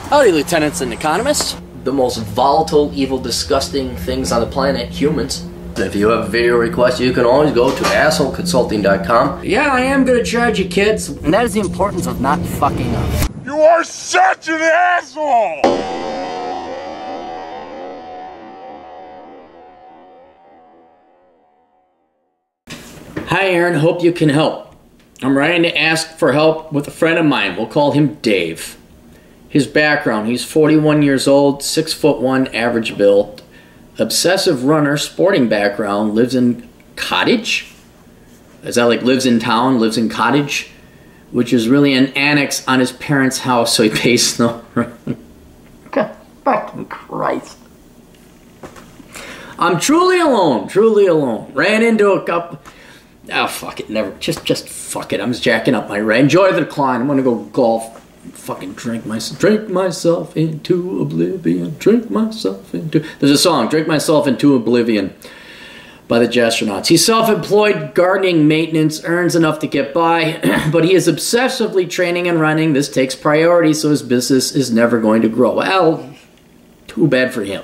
Howdy, lieutenants and economists. The most volatile, evil, disgusting things on the planet, humans. If you have a video request, you can always go to assholeconsulting.com. Yeah, I am gonna charge you, kids. And that is the importance of not fucking up. You are such an asshole! Hi, Aaron. Hope you can help. I'm writing to ask for help with a friend of mine. We'll call him Dave. His background: he's 41 years old, 6'1", average build, obsessive runner, sporting background, lives in cottage. Is that like lives in town, lives in cottage? Which is really an annex on his parents' house, so he pays no rent. God fucking Christ. I'm truly alone, truly alone. Ran into a couple... Oh, fuck it, never. Just fuck it. I'm just jacking up my rent. Enjoy the decline. I'm gonna go golf. Fucking drink myself into oblivion. Drink myself into... There's a song, Drink Myself into Oblivion, by the Jastronauts. He's self-employed, gardening, maintenance, earns enough to get by, but he is obsessively training and running. This takes priority, so his business is never going to grow. Well, too bad for him.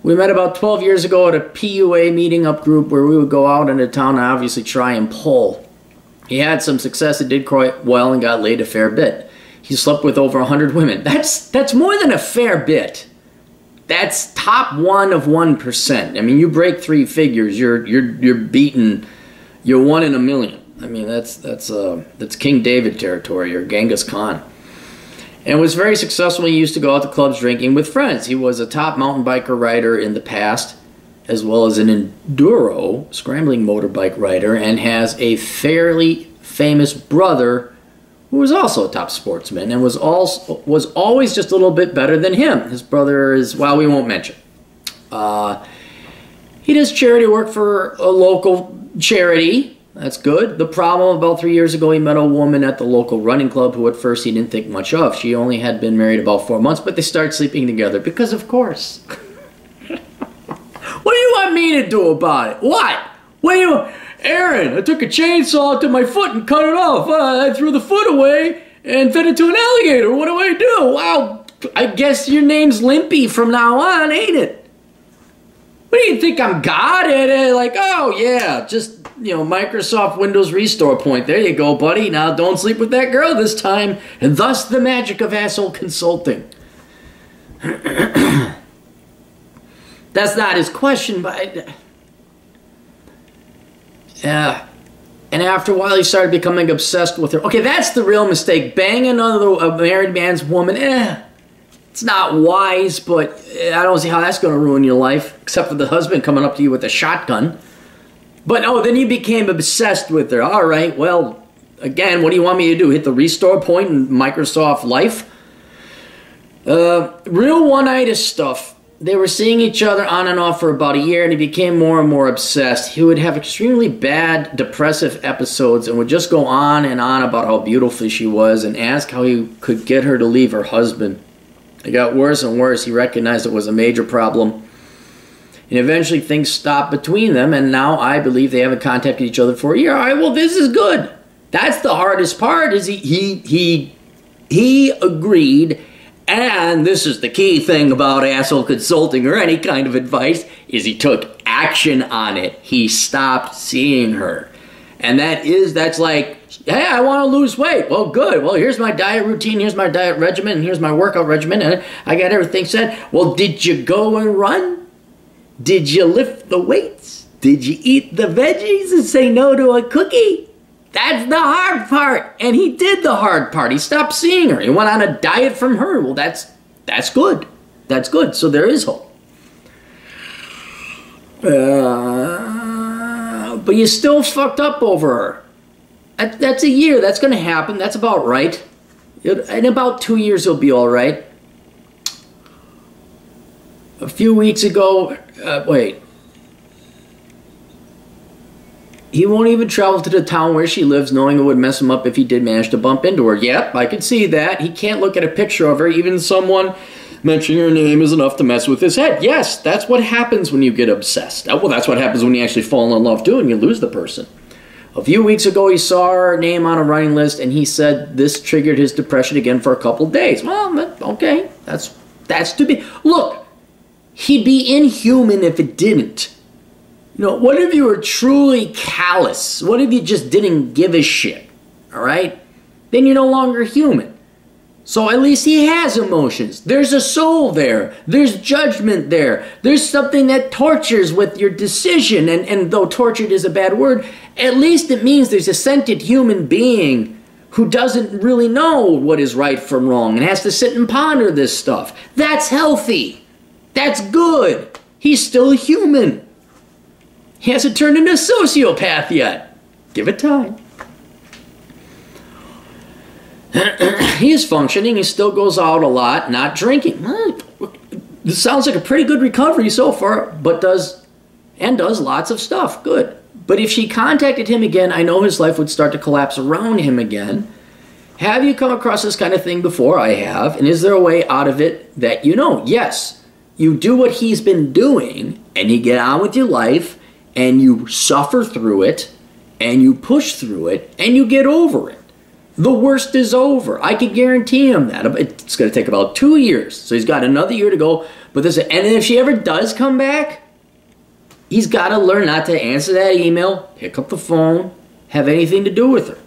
We met about 12 years ago at a PUA meeting up group where we would go out into town and obviously try and pull. He had some success, it did quite well, and got laid a fair bit. He slept with over 100 women. That's more than a fair bit. That's top 1 of 1%. I mean, you break 3 figures, you're beaten. You're 1 in a million. I mean, that's King David territory, or Genghis Khan. And was very successful. He used to go out to clubs drinking with friends. He was a top mountain biker rider in the past, as well as an enduro, scrambling motorbike rider, and has a fairly famous brother who was also a top sportsman and was always just a little bit better than him. His brother is, well, we won't mention. He does charity work for a local charity. That's good. The problem, about 3 years ago, he met a woman at the local running club who at first he didn't think much of. She only had been married about 4 months, but they started sleeping together because, of course. What do you want me to do about it? What? What do you... Aaron, I took a chainsaw to my foot and cut it off. I threw the foot away and fed it to an alligator. What do I do? Wow, I guess your name's Limpy from now on, ain't it? What do you think, I'm God at it? Like, oh yeah, just, you know, Microsoft Windows Restore Point. There you go, buddy. Now don't sleep with that girl this time. And thus the magic of asshole consulting. That's not his question, but... Yeah. And after a while, he started becoming obsessed with her. Okay, that's the real mistake. Bang a married man's woman. It's not wise, but I don't see how that's going to ruin your life, except for the husband coming up to you with a shotgun. But, oh, then you became obsessed with her. All right, well, again, what do you want me to do? Hit the restore point in Microsoft Life? Real Oneitis stuff. They were seeing each other on and off for about a year, and he became more and more obsessed. He would have extremely bad, depressive episodes and would just go on and on about how beautiful she was and ask how he could get her to leave her husband. It got worse and worse. He recognized it was a major problem. And eventually things stopped between them, and now I believe they haven't contacted each other for a year. All right, well, this is good. That's the hardest part, is he agreed. And this is the key thing about asshole consulting or any kind of advice, is he took action on it. He stopped seeing her. And that's like, hey, I want to lose weight. Well, good. Well, here's my diet routine, here's my diet regimen, and here's my workout regimen, and I got everything set. Well, did you go and run? Did you lift the weights? Did you eat the veggies and say no to a cookie? That's the hard part. And he did the hard part. He stopped seeing her. He went on a diet from her. Well, that's good. That's good. So there is hope. But you still fucked up over her. That's a year. That's going to happen. That's about right. In about 2 years, it'll be all right. A few weeks ago, he won't even travel to the town where she lives, knowing it would mess him up if he did manage to bump into her. Yep, I can see that. He can't look at a picture of her. Even someone mentioning her name is enough to mess with his head. Yes, that's what happens when you get obsessed. Well, that's what happens when you actually fall in love too and you lose the person. A few weeks ago, he saw her name on a running list, and he said this triggered his depression again for a couple days. Well, okay, that's to be. Look, he'd be inhuman if it didn't. You know, what if you were truly callous? What if you just didn't give a shit? All right? Then you're no longer human. So at least he has emotions. There's a soul there. There's judgment there. There's something that tortures with your decision. And though tortured is a bad word, at least it means there's a sentient human being who doesn't really know what is right from wrong and has to sit and ponder this stuff. That's healthy. That's good. He's still human. He hasn't turned into a sociopath yet. Give it time. He is functioning. He still goes out a lot, not drinking. This sounds like a pretty good recovery so far, but does lots of stuff. Good. But if she contacted him again, I know his life would start to collapse around him again. Have you come across this kind of thing before? I have. And is there a way out of it that you know? Yes. You do what he's been doing, and you get on with your life, and you suffer through it, and you push through it, and you get over it. The worst is over. I can guarantee him that. It's going to take about 2 years. So he's got another year to go. And if she ever does come back, he's got to learn not to answer that email, pick up the phone, have anything to do with her.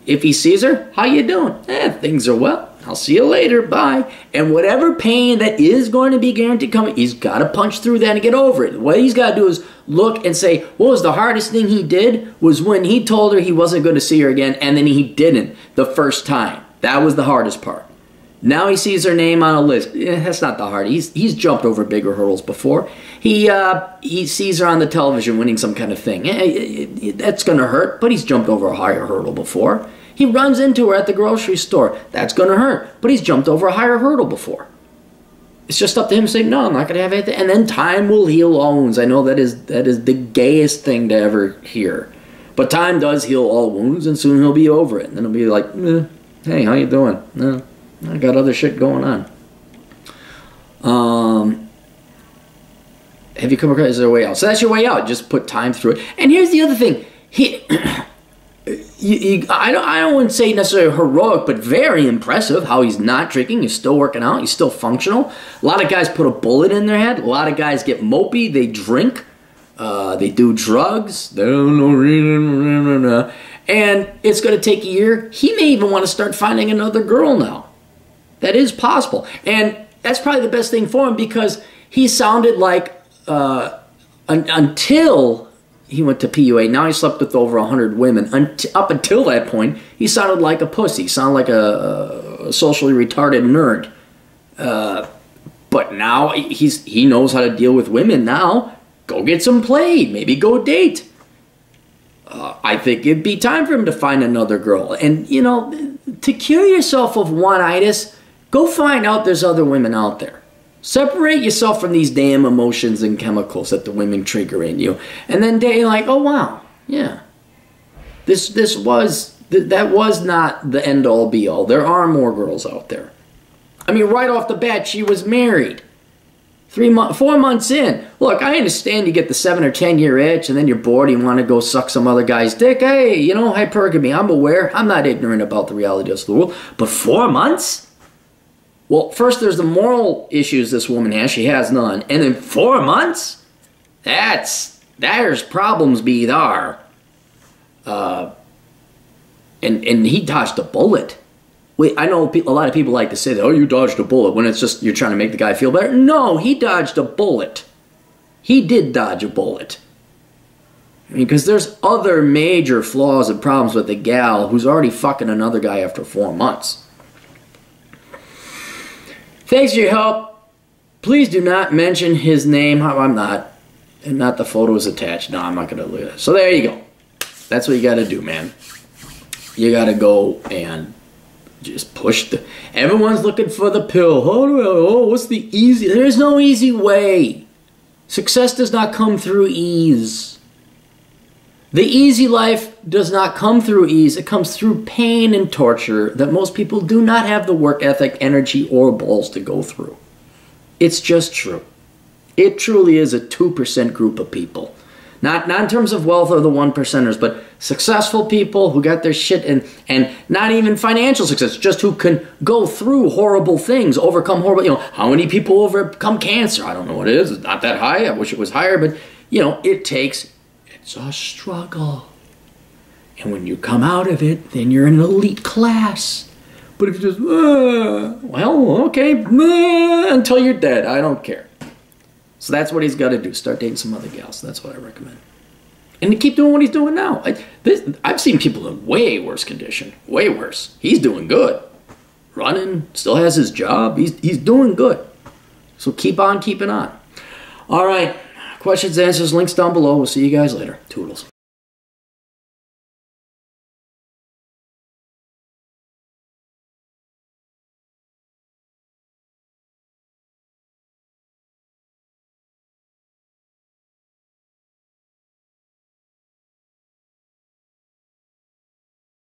If he sees her, how you doing? Things are well. I'll see you later. Bye. And whatever pain that is going to be guaranteed coming, he's got to punch through that and get over it. What he's got to do is look and say, what was the hardest thing he did was when he told her he wasn't going to see her again, and then he didn't the first time. That was the hardest part. Now he sees her name on a list. That's not the hard. He's jumped over bigger hurdles before. He sees her on the television winning some kind of thing. That's going to hurt, but he's jumped over a higher hurdle before. He runs into her at the grocery store. That's going to hurt, but he's jumped over a higher hurdle before. It's just up to him to say, no, I'm not going to have anything. And then time will heal all wounds. I know that is the gayest thing to ever hear. But time does heal all wounds, and soon he'll be over it. And then he'll be like, hey, how you doing? I got other shit going on. Have you come across, is there a way out? So that's your way out. Just put time through it. And here's the other thing. I don't say necessarily heroic, but very impressive how he's not drinking. He's still working out. He's still functional. A lot of guys put a bullet in their head. A lot of guys get mopey. They drink. They do drugs. They don't know reason. And it's going to take a year. He may even want to start finding another girl now. That is possible. And that's probably the best thing for him because he sounded like, until he went to PUA, now he slept with over 100 women. Up until that point, he sounded like a pussy. He sounded like a socially retarded nerd. But now he knows how to deal with women now. Go get some play. Maybe go date. I think it'd be time for him to find another girl. And, you know, to cure yourself of Oneitis, go find out there's other women out there. Separate yourself from these damn emotions and chemicals that the women trigger in you. And then you're like, oh, wow, yeah. That was not the end-all, be-all. There are more girls out there. I mean, right off the bat, she was married. 4 months in. Look, I understand you get the 7 or 10 year itch and then you're bored and you want to go suck some other guy's dick. Hey, you know, hypergamy, I'm aware. I'm not ignorant about the reality of the world. But 4 months? Well, first there's the moral issues this woman has. She has none. And then 4 months? There's problems be there. And he dodged a bullet. Wait, I know a lot of people like to say that, oh, you dodged a bullet, when it's just you're trying to make the guy feel better. No, he dodged a bullet. He did dodge a bullet. Because there's other major flaws and problems with the gal who's already fucking another guy after 4 months. Thanks for your help. Please do not mention his name. I'm not. And not the photos attached. No, I'm not going to look at it. So there you go. That's what you got to do, man. You got to go and just push the... Everyone's looking for the pill. What's the easy... There's no easy way. Success does not come through ease. The easy life does not come through ease. It comes through pain and torture that most people do not have the work ethic, energy, or balls to go through. It's just true. It truly is a 2% group of people. Not in terms of wealth or the 1%ers, but successful people who got their shit and not even financial success, just who can go through horrible things, overcome horrible, you know, how many people overcome cancer? I don't know what it is. It's not that high. I wish it was higher, but, you know, it's a struggle. And when you come out of it, then you're in an elite class. But if you just, well, okay, until you're dead, I don't care. So that's what he's got to do. Start dating some other gals. That's what I recommend. And to keep doing what he's doing now. I've seen people in way worse condition. Way worse. He's doing good. Running, still has his job. He's doing good. So keep on keeping on. All right. Questions, answers, links down below. We'll see you guys later. Toodles.